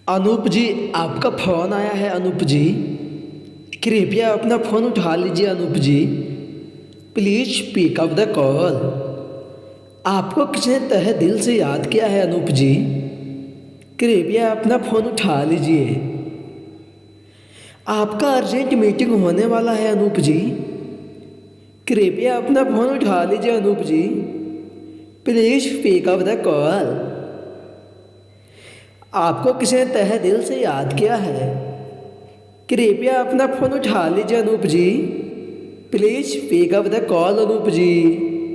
अनूप जी, आपका फ़ोन आया है अनूप जी। कृपया अपना फ़ोन उठा लीजिए Anoop ji. Please pick up the call. आपको किसने तहे दिल से याद किया है अनूप जी। कृपया अपना फ़ोन उठा लीजिए। आपका अर्जेंट मीटिंग होने वाला है अनूप जी। कृपया अपना फ़ोन उठा लीजिए Anoop ji. Please pick up the call. आपको किसने तहे दिल से याद किया है। कृपया अपना फ़ोन उठा लीजिए Anoop ji. Please pick up the call Anoop ji.